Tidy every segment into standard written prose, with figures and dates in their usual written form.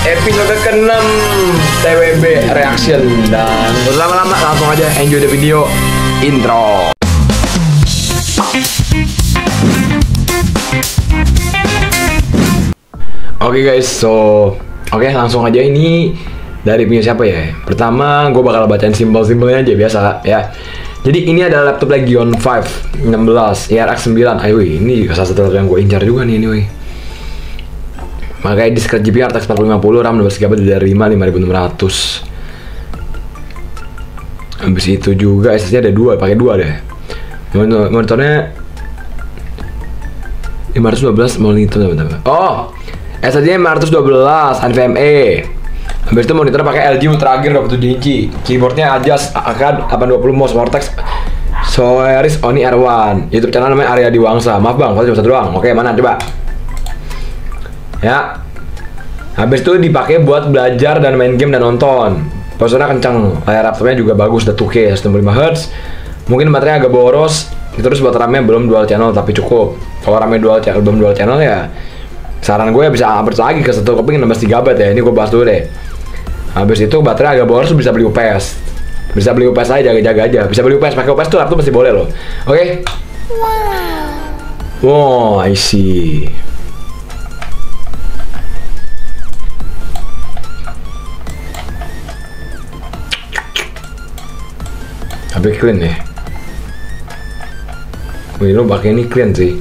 episode ke-6 TWB Reaction. Dan berlama-lama langsung aja enjoy the video intro. Oke guys, langsung aja. Ini dari punya siapa ya? Pertama gue bakal bacain simbol-simbolnya aja biasa ya. Jadi ini adalah laptop Legion 5 16 ERX 9. Ayo, ini salah satu laptop yang gue incar juga nih ini, woi. Makanya disk GPU RTX 4050, RAM 12GB dari 5600. Habis itu juga SSD ada dua, pakai dua deh. Monitornya 512 monitor apa? Oh, SSD 512 NVMe. Habis itu monitor pakai LG Ultra Gear 27 inci. Keyboardnya Ajas AK 820 mouse Vortex Solaris Oni R1. YouTube channel namanya Arya Diwangsa. Maaf bang, cuma satu doang. Oke, mana coba? Ya. Habis itu dipakai buat belajar dan main game dan nonton. Prosesornya kencang, layar laptopnya juga bagus, udah 2K 165 Hz. Mungkin baterainya agak boros. Terus buat RAM-nya belum dual channel tapi cukup. Kalau RAM-nya belum dual channel ya saran gue ya bisa upgrade lagi ke 1 keping 16GB ya. Ini gue bahas dulu deh. Habis itu baterai agak boros, bisa beli UPS. Bisa beli UPS aja, jaga-jaga aja. Bisa beli UPS, pakai UPS tuh laptop masih boleh loh. Oke? Wow, I see. Tapi clean ya. Wih, lo pakai ini clean sih.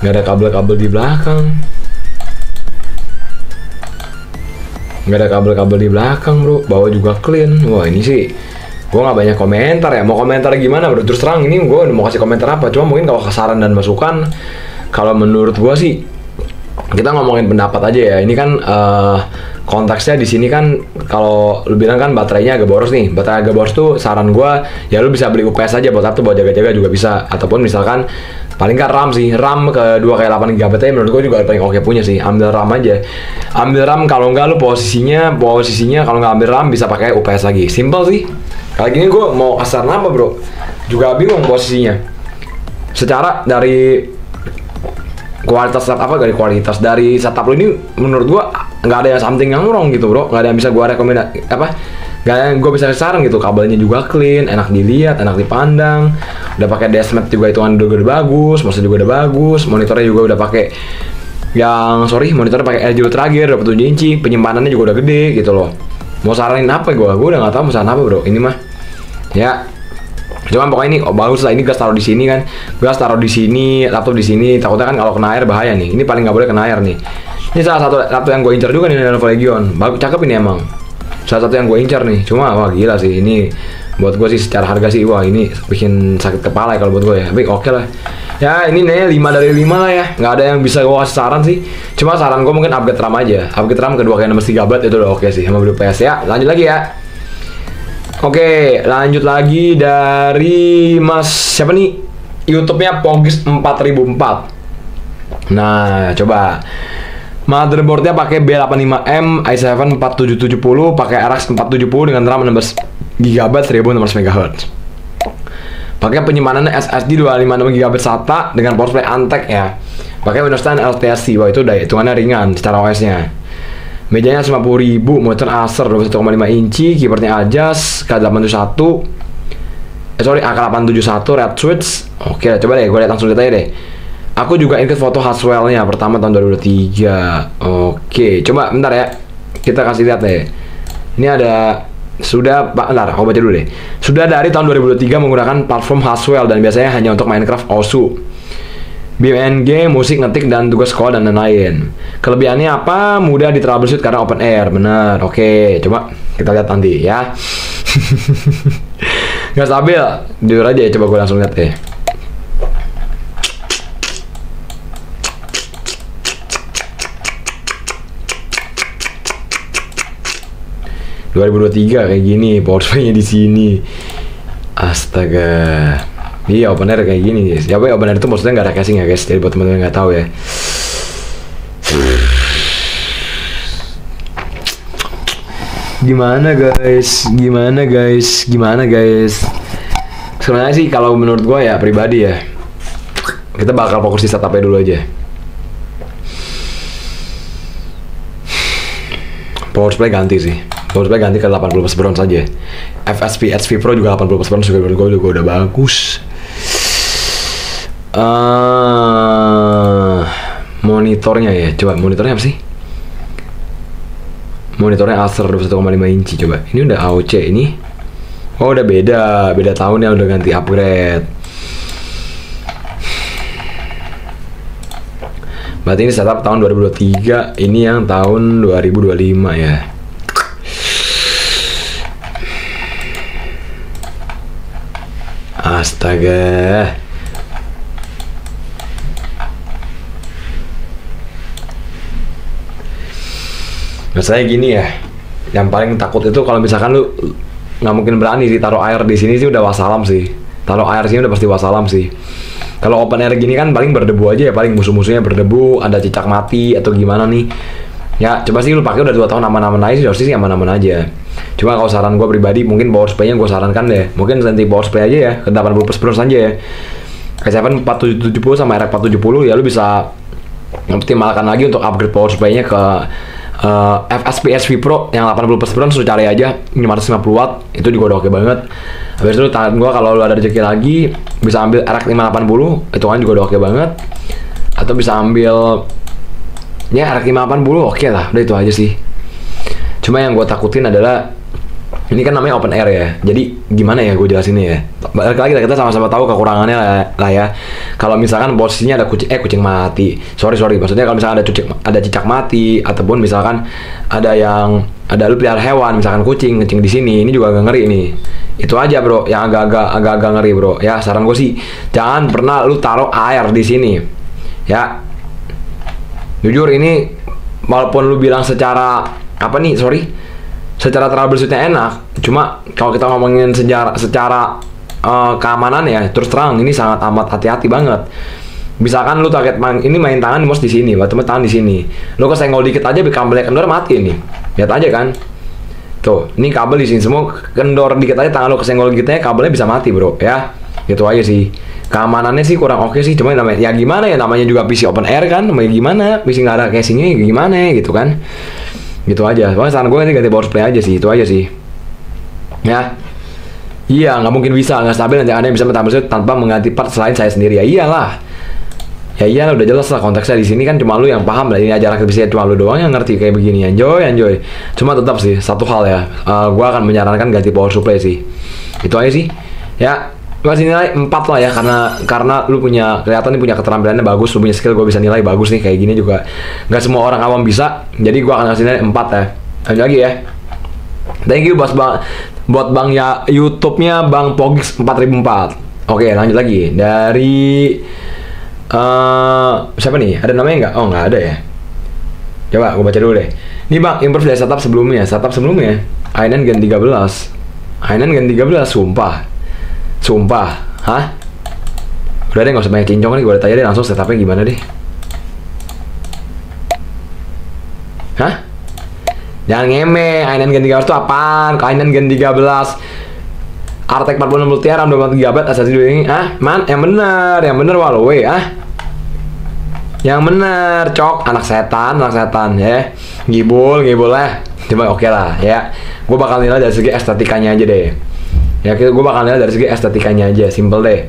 Nggak ada kabel-kabel di belakang. Nggak ada kabel-kabel di belakang bro, bawah juga clean. Wah ini sih gue nggak banyak komentar ya. Mau komentar gimana bro? Terus terang ini gue udah mau kasih komentar apa. Cuma mungkin kalau saran dan masukan, kalau menurut gue sih kita ngomongin pendapat aja ya. Ini kan konteksnya di sini kan kalau lu bilang kan baterainya agak boros nih. Baterai agak boros tuh saran gue ya lu bisa beli UPS aja buat laptop, buat jaga-jaga juga bisa. Ataupun misalkan paling kan RAM sih, RAM ke 2K8GB aja menurut gue juga paling oke punya sih. Ambil RAM aja, ambil RAM. Kalau enggak lu posisinya kalau nggak ambil RAM bisa pakai UPS lagi. Simple sih. Kali gini gue mau kasar apa bro, juga bingung posisinya. Secara dari kualitas dari setup lu ini menurut gue nggak ada something yang wrong gitu bro. Nggak ada yang bisa gue rekomendasi Gak yang gue bisa saran gitu. Kabelnya juga clean, enak dilihat, enak dipandang. Udah pakai DSMAT juga, hitungan juga udah bagus, mouse juga udah bagus, monitornya juga udah pakai monitornya pakai LG Ultra Gear 27 inci, penyimpanannya juga udah gede gitu loh. Mau saranin apa gue? Gue udah nggak tahu mau saran apa bro. Ini mah ya. Cuman pokoknya ini bagus lah. Ini gas taruh di sini kan, gas taruh di sini, laptop di sini. Takutnya kan kalau kena air bahaya nih. Ini paling nggak boleh kena air nih. Ini salah satu laptop yang gue incar juga nih, Lenovo Legion. Bagus, cakep ini emang. Salah satu yang gue incar nih. Cuma wah gila sih ini. Buat gue sih secara harga sih wah ini bikin sakit kepala ya kalau buat gue ya. Tapi oke lah. Ya ini nih 5 dari 5 lah ya. Nggak ada yang bisa gue kasih saran sih. Cuma saran gue mungkin upgrade RAM aja. Upgrade RAM ke 2K63GB itu udah oke sih. Sama beli PS ya. Lanjut lagi ya. Oke, lanjut lagi dari Mas siapa nih? YouTube-nya Pogis 4004. Nah, coba. Motherboardnya pakai B85M i7 4770, pakai RX 470 dengan RAM 16GB 1600 MHz. Pakai penyimpanannya SSD 256GB SATA dengan power supply Antec ya. Pakai Windows 10 LTSC. Wah itu udah hitungannya ringan secara OS-nya. Mejanya 50.000, monitor Acer 21,5 inci, keyboardnya Ajas AK871. AK871 Red Switch. Oke, coba deh gue lihat langsung aja deh. Aku juga include foto Haswell-nya pertama tahun 2023. Oke, coba bentar ya. Kita kasih lihat deh. Ini ada bentar, aku baca dulu deh. Sudah dari tahun 2023 menggunakan platform Haswell dan biasanya hanya untuk Minecraft Osu, BMNG, musik, ngetik, dan tugas sekolah dan lain-lain. Kelebihannya apa? Mudah di troubleshoot karena open air. Bener, oke. Coba kita lihat nanti ya. Nggak stabil, jujur aja ya. Coba gue langsung lihat deh. 2023 kayak gini, power supply-nya di sini. Astaga. Iya, open air kayak gini, guys. Ya, open air itu maksudnya nggak ada casing ya, guys. Jadi buat teman-teman nggak tahu ya. Gimana guys? Sebenarnya sih kalau menurut gue ya pribadi ya, kita bakal fokus di setupnya dulu aja. Power supply ganti sih. Power supply ganti ke 80 plus bronze aja. FSP SV Pro juga 80 plus bronze juga udah bagus. Monitornya ya, coba monitornya apa sih? Monitornya Acer 21,5 inci coba. Ini udah AOC ini. Oh udah beda tahunnya, udah ganti upgrade. Berarti ini setup tahun 2023, ini yang tahun 2025 ya. Astaga. Masalahnya gini ya, yang paling takut itu kalau misalkan lu nggak mungkin berani sih taruh air di sini sih, udah wassalam sih. Taruh air sini udah pasti wassalam sih. Kalau open air gini kan paling berdebu aja ya, paling musuh-musuhnya berdebu, ada cicak mati atau gimana nih. Ya coba sih lu pakai udah 2 tahun aman-aman aja sih, harusnya sih aman-aman aja. Cuma kalau saran gue pribadi, mungkin power supply-nya gue sarankan deh, mungkin ganti power supply aja ya, ke 80 plus bronze aja ya. K7 4770 sama RX 470 ya, lu bisa optimalkan lagi untuk upgrade power supply-nya ke FSP SV Pro yang 80 plus bronze. Lu cari aja 550 watt, itu juga udah oke banget. Habis itu tangan gua kalau lu ada rezeki lagi bisa ambil RX 580, itu kan juga udah oke banget. Atau bisa ambil ya RX 580, oke lah, udah itu aja sih. Cuma yang gue takutin adalah ini kan namanya open air ya, jadi gimana ya gue jelasinnya ya. Balik lagi kita sama-sama tahu kekurangannya lah ya. Kalau misalkan posisinya ada kucing mati, sorry maksudnya kalau misalkan ada cicak mati, ataupun misalkan ada lu pelihara hewan misalkan kucing di sini, ini juga agak ngeri nih. Itu aja bro, yang agak ngeri bro ya. Saran gue sih jangan pernah lu taruh air di sini ya. Jujur ini walaupun lu bilang secara troubleshootnya enak, cuma kalau kita ngomongin secara keamanan ya, terus terang ini sangat amat hati-hati banget. Misalkan lu target ini main tangan mos di sini, batu tangan di sini, lu kesenggol dikit aja kabelnya kendor mati nih, lihat aja kan. Tuh, ini kabel di sini semua kendor dikit aja, tangan lu kesenggol dikit aja kabelnya bisa mati bro ya. Gitu aja sih. Keamanannya sih kurang oke sih, cuma namanya ya gimana ya, namanya juga PC open air kan, namanya gimana, PC nggak ada casingnya gimana gitu kan. Gitu aja. Pokoknya saran gue nanti ganti power supply aja sih, itu aja sih. Ya. Iya, nggak mungkin bisa, nggak stabil nanti ada yang bisa menambah tanpa mengganti part selain saya sendiri. Ya iyalah. Ya iyalah, udah jelas lah konteksnya di sini kan, cuma lu yang paham lah, ini ajaran bisa cuma lu doang yang ngerti kayak begini. Enjoy. Cuma tetap sih satu hal ya, gue akan menyarankan ganti power supply sih. Itu aja sih. Ya, kasih nilai 4 lah ya, karena lu kelihatan nih punya keterampilannya bagus, lu punya skill, gue bisa nilai bagus nih kayak gini juga. Nggak semua orang awam bisa, jadi gue akan kasih nilai 4 ya. Lanjut lagi ya. Thank you buat bang ya YouTube-nya Bang Pogix 4004. Oke, lanjut lagi dari siapa nih? Ada namanya nggak? Oh nggak ada ya. Coba gue baca dulu deh. Nih bang, improve dari setup sebelumnya. i9 Gen 13. i9 Gen 13, Sumpah, hah? Udah deh, nggak usah banyak cincong nih, gue udah tanya deh langsung setupnya gimana deh. Hah? Jangan ngeme, i9 Gen 13 itu apaan? i9 Gen 13 RTX 4060 Ti, RAM 24GB, SSD ini, yang bener walau yang bener, cok, anak setan ya, ngibul lah, coba oke lah ya, gue bakal nilai dari segi estetikanya aja deh, ya gue bakal nilai dari segi estetikanya aja, simple deh,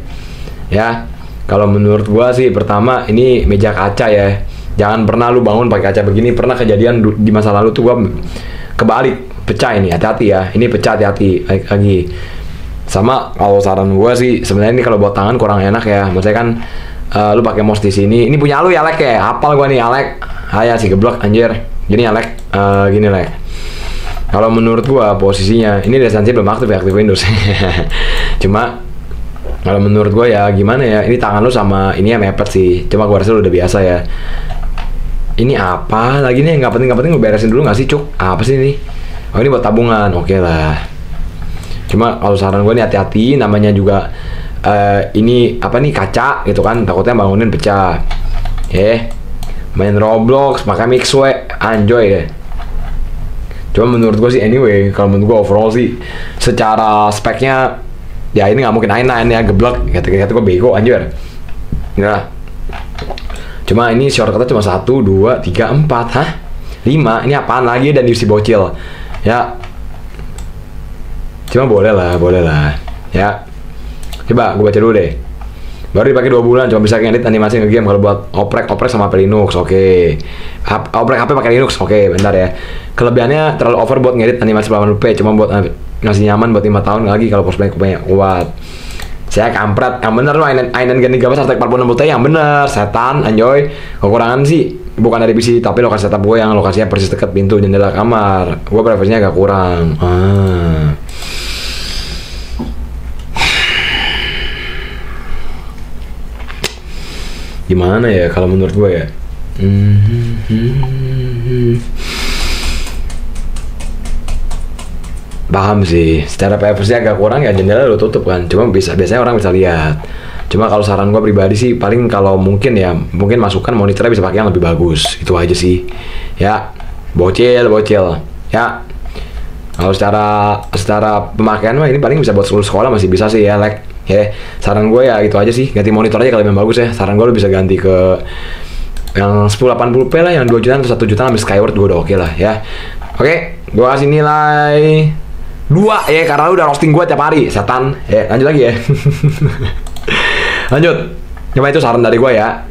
ya, kalau menurut gue sih pertama ini meja kaca ya, jangan pernah lu bangun pakai kaca begini, pernah kejadian di masa lalu tuh gue kebalik, pecah ini, hati-hati ya, ini pecah hati-hati lagi. Sama kalau saran gue sih sebenarnya ini kalau buat tangan kurang enak ya, maksudnya kan lu pakai mouse di sini, ini punya lu ya Lek ya, hafal gue nih Alek, si geblok anjir, gini Alek, gini Lek. Kalau menurut gue posisinya ini desainnya belum aktif Windows, cuma kalau menurut gue ya gimana ya, ini tangan lu sama ini ya mepet sih, cuma gue rasa lu udah biasa ya. Ini apa lagi nih, nggak penting lu beresin dulu nggak sih cuk, apa sih ini? Oh ini buat tabungan, oke lah. Cuma kalau saran gue nih hati-hati, namanya juga ini apa nih kaca gitu kan, takutnya bangunin pecah. Main Roblox, pakai Mixway, enjoy deh. Cuma menurut gue sih anyway, kalau menurut gue overall sih secara speknya ya ini nggak mungkin i9 ya, geblek. Kata gue bego anjir. Nah, cuma ini shortcutnya cuma 1, 2, 3, 4, hah? 5, ini apaan lagi dan diisi bocil. Ya. Cuma boleh lah. Ya. Coba gue baca dulu deh. Baru dipakai 2 bulan, cuma bisa ngedit animasi nge-game. Kalau buat oprek sama HP Linux, oke. Oprek HP pakai Linux, oke. Bentar ya. Kelebihannya terlalu over buat ngedit animasi 80p, cuma buat ngasih nyaman buat 5 tahun lagi kalau post banyak kuat. Saya kampret, yang bener loh, Aynen Gen 13 RTX 4060 Ti yang bener, setan, anjoy. Kekurangan sih, bukan dari PC, tapi lokasi setup gue yang lokasinya persis dekat pintu jendela kamar. Gue preferensinya agak kurang. Gimana ya kalau menurut gue ya? Paham sih, secara privacy agak kurang ya, jendela lo tutup kan, cuma biasanya orang bisa lihat. Cuma kalau saran gue pribadi sih, paling kalau mungkin masukan monitornya bisa pakai yang lebih bagus, itu aja sih. Ya, bocil. Ya, kalau secara pemakaian mah ini paling bisa buat sekolah masih bisa sih ya, ya. Saran gue ya itu aja sih, ganti monitor aja kalau memang bagus ya. Saran gue lo bisa ganti ke yang 1080p lah, yang 2 jutaan atau 1 jutaan ambil Skyward gue udah oke lah ya. Oke, gue kasih nilai 2 ya, karena lu udah roasting gue tiap hari, setan. Ya, lanjut lagi ya. Lanjut. Coba itu saran dari gue ya.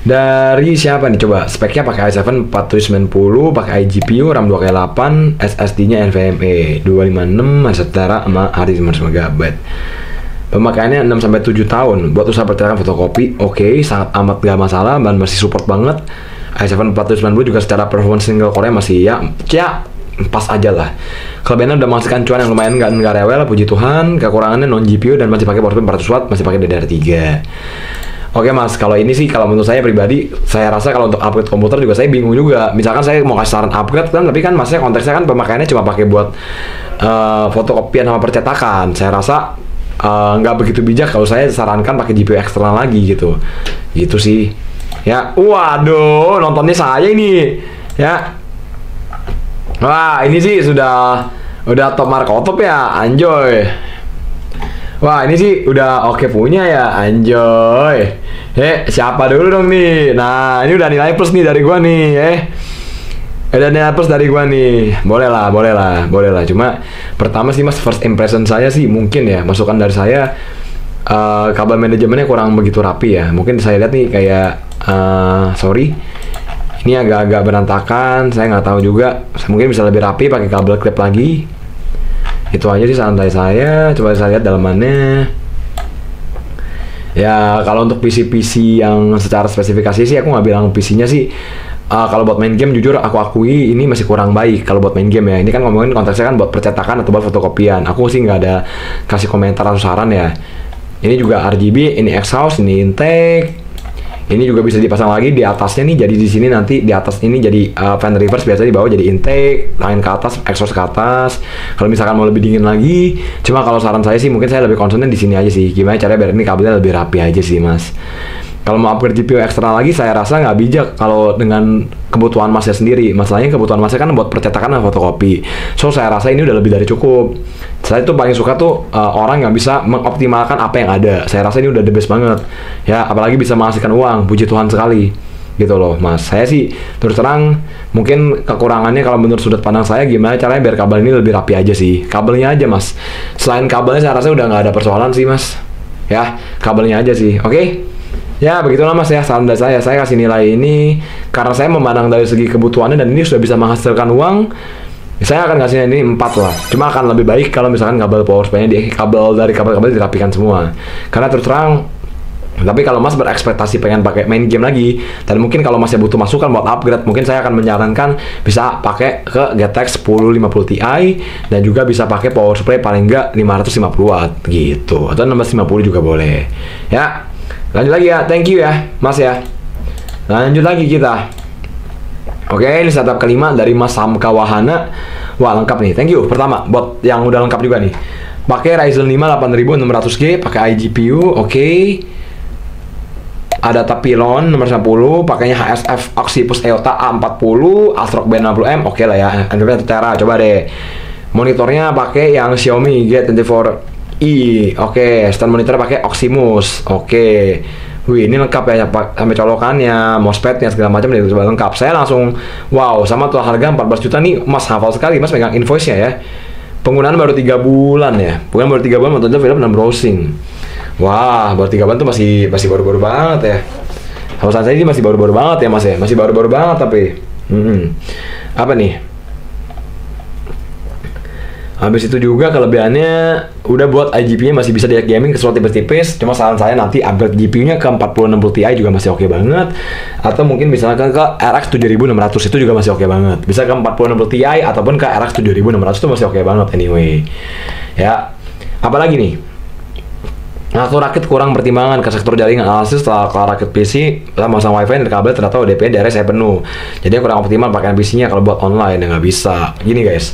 Dari siapa nih coba? Speknya pakai i7 4790, pakai iGPU, RAM 2K8, SSD-nya NVMe 256, setara sama hard disk 500 MB. Pemakaiannya 6-7 tahun. Buat usaha percetakan fotokopi, oke, sangat amat gak masalah, dan masih support banget. i7 4790 juga secara performance single core masih ya pas aja lah. Kelebihannya udah menghasilkan cuan yang lumayan nggak rewel, puji Tuhan. Kekurangannya non GPU dan masih pakai power supply 400 watt, masih pakai DDR3. Oke mas, kalau ini sih kalau menurut saya pribadi, saya rasa kalau untuk upgrade komputer juga saya bingung juga. Misalkan saya mau kasih saran upgrade kan, tapi kan masnya konteksnya kan pemakaiannya cuma pakai buat fotokopian sama percetakan. Saya rasa nggak begitu bijak kalau saya sarankan pakai GPU eksternal lagi gitu. Gitu sih. Ya, waduh, nontonnya saya ini. Ya. Wah, ini sih udah top markotop ya, anjoy. Wah, ini sih udah oke punya ya, anjoy. Siapa dulu dong nih? Nah, ini udah nilai plus nih dari gua nih, Ada nilai plus dari gua nih. Boleh lah. Cuma pertama sih mas, first impression saya sih mungkin ya, masukan dari saya kabel manajemennya kurang begitu rapi ya. Mungkin saya lihat nih kayak sorry, ini agak-agak berantakan, saya nggak tahu juga. Mungkin bisa lebih rapi pakai kabel clip lagi. Itu aja sih santai saya. Coba saya lihat dalamannya. Ya kalau untuk PC yang secara spesifikasi sih aku nggak bilang PC-nya sih. Kalau buat main game jujur aku akui ini masih kurang baik kalau buat main game ya. Ini kan ngomongin konteksnya kan buat percetakan atau buat fotokopian. Aku sih nggak ada kasih komentar atau saran ya. Ini juga RGB, ini exhaust, ini intake. Ini juga bisa dipasang lagi di atasnya nih, jadi di sini nanti di atas ini jadi fan reverse, biasanya di bawah jadi intake, lain ke atas, exhaust ke atas. Kalau misalkan mau lebih dingin lagi, cuma kalau saran saya sih mungkin saya lebih concernnya di sini aja sih. Gimana caranya biar ini kabelnya lebih rapi aja sih mas. Kalau mau upgrade GPU eksternal lagi, saya rasa nggak bijak kalau dengan kebutuhan masnya sendiri. Masalahnya kebutuhan masnya kan buat percetakan dan fotokopi. So saya rasa ini udah lebih dari cukup. Saya tuh paling suka tuh orang yang bisa mengoptimalkan apa yang ada. Saya rasa ini udah the best banget. Ya apalagi bisa menghasilkan uang, puji Tuhan sekali. Gitu loh mas. Saya sih terus terang mungkin kekurangannya kalau menurut sudut pandang saya gimana caranya biar kabel ini lebih rapi aja sih. Kabelnya aja mas. Selain kabelnya saya rasa udah nggak ada persoalan sih mas. Ya kabelnya aja sih. Oke? Ya begitulah mas ya, saran dari saya kasih nilai ini karena saya memandang dari segi kebutuhannya dan ini sudah bisa menghasilkan uang. Saya akan kasih ini 4 lah. Cuma akan lebih baik kalau misalkan kabel power supply-nya kabel dirapikan semua. Karena terus terang, tapi kalau mas berekspektasi pengen pakai main game lagi dan mungkin kalau masnya butuh masukan buat upgrade, mungkin saya akan menyarankan bisa pakai ke GTX 1050 Ti dan juga bisa pakai power supply paling enggak 550 watt gitu atau 650 juga boleh. Ya. Lanjut lagi ya, thank you ya, mas ya. Lanjut lagi kita. Oke, ini setup kelima dari Mas Samka Wahana. Wah, lengkap nih, thank you. Pertama, buat yang udah lengkap juga nih. Pakai Ryzen 5 8600G, pakai iGPU, oke. Ada Tapilon nomor 10, pakainya HSF Oxypus EOTA A40, Astrok B60M, oke lah ya. Android Tera, coba deh. Monitornya pakai yang Xiaomi G24i, oke. Stand monitor pakai Oximus, oke. Wih, ini lengkap ya, sampai colokannya, mousepad-nya segala macam dari lengkap. Saya langsung wow, sama tuh harga 14 juta nih, Mas hafal sekali, Mas pegang invoice-nya ya. Penggunaan baru 3 bulan ya. Bukan baru 3 bulan, nonton film dan browsing. Wah, baru 3 bulan tuh masih baru-baru banget ya. Hafal saya ini masih baru-baru banget ya, Mas ya. Masih baru-baru banget tapi. Apa nih? Habis itu juga kelebihannya udah buat IGP-nya masih bisa diet gaming ke slot tipis-tipis. Cuma saran saya nanti upgrade GPU-nya ke 4060 Ti juga masih oke banget. Atau mungkin misalkan ke RX 7600 itu juga masih oke banget. Bisa ke 4060 Ti ataupun ke RX 7600 itu masih oke banget anyway. Ya, apalagi nih? Ngaku rakit kurang pertimbangan ke sektor jaringan analisis setelah rakit PC sama masang wifi dan kabel ternyata ODP daerah saya penuh. Jadi kurang optimal pakaian PC-nya kalau buat online ya nggak bisa. Gini guys.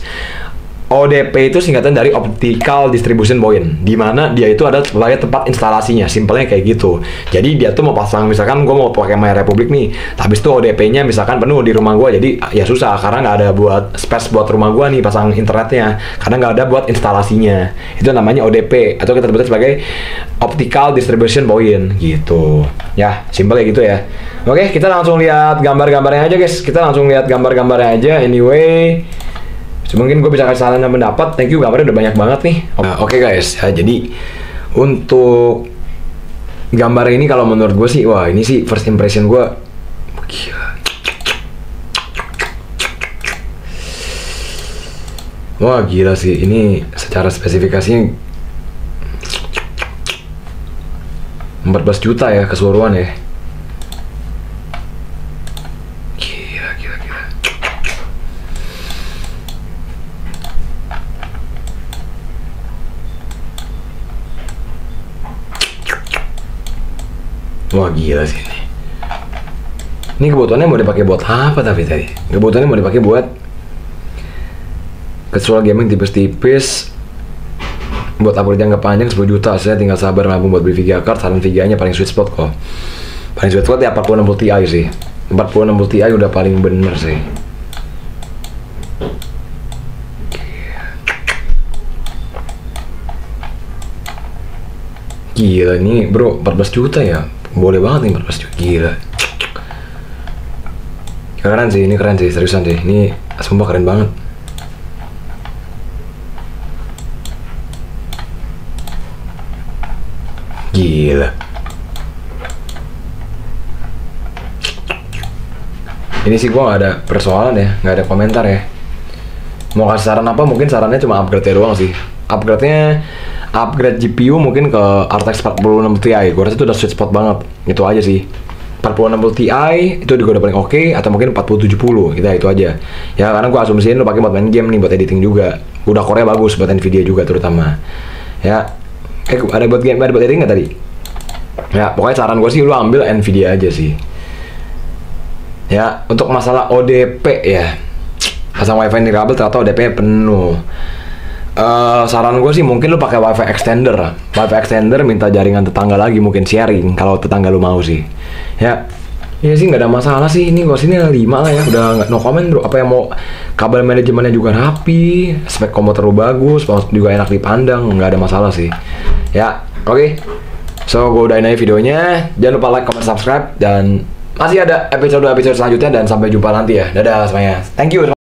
ODP itu singkatan dari Optical Distribution Point, di mana dia itu ada sebagai tempat instalasinya, simpelnya kayak gitu. Jadi dia tuh mau pasang, misalkan gue mau pakai My Republic nih, habis itu ODP-nya misalkan penuh di rumah gue, jadi ya susah karena nggak ada buat space buat rumah gue nih pasang internetnya, karena nggak ada buat instalasinya. Itu namanya ODP, atau kita sebut sebagai Optical Distribution Point gitu. Ya, simpel kayak gitu ya. Oke, kita langsung lihat gambar-gambarnya aja guys. Kita langsung lihat gambar-gambarnya aja. Anyway. Mungkin gue bisa kasih saran dan pendapat. Thank you, gambarnya udah banyak banget nih. Oke guys, ya jadi untuk gambar ini kalau menurut gue sih, wah ini sih first impression gue gila. Wah gila sih, ini secara spesifikasinya 14 juta ya keseluruhan ya. Wah gila sih ini. Ini kebutuhannya mau dipakai buat apa tapi tadi? Kebutuhannya mau dipakai buat casual gaming tipis-tipis, buat upgrade jangka panjang 10 juta. Saya tinggal sabar nabung buat beli VGA card. Saran VGA-nya paling sweet spot kok. Paling sweet spot ya 4060 Ti sih. 4060 Ti udah paling bener sih. Gila ini bro, 14 juta ya. Boleh banget nih 14 juta, gila. Keren sih, ini keren sih, seriusan sih. Ini sumpah keren banget. Gila. Ini sih gua nggak ada persoalan ya, nggak ada komentar ya. Mau kasih saran apa? Mungkin sarannya cuma upgrade-nya doang sih. Upgrade-nya upgrade GPU mungkin ke RTX 4060 Ti. Gue rasa itu udah sweet spot banget. Itu aja sih. 4060 Ti itu juga udah paling oke, atau mungkin 4070 kita itu aja. Ya karena gue asumsiin lo pakai buat main game nih, buat editing juga. Udah Korea bagus buat Nvidia juga terutama. Ya. Ada buat game, ada buat editing nggak tadi? Ya, pokoknya saran gue sih lu ambil Nvidia aja sih. Ya, untuk masalah ODP ya. Pasang wifi di kabel ternyata ODP penuh. Saran gue sih mungkin lu pakai wifi extender. Wifi extender minta jaringan tetangga lagi, mungkin sharing kalau tetangga lu mau sih. Ya, ya sih nggak ada masalah sih. Ini gue sini 5 lah ya, udah nggak no comment bro. Apa yang mau, kabel manajemennya juga rapi, spek komputer lu bagus, juga enak dipandang, nggak ada masalah sih. Ya, oke. So gue udahin aja videonya. Jangan lupa like, comment, subscribe, dan masih ada episode selanjutnya, dan sampai jumpa nanti ya. Dadah semuanya. Thank you.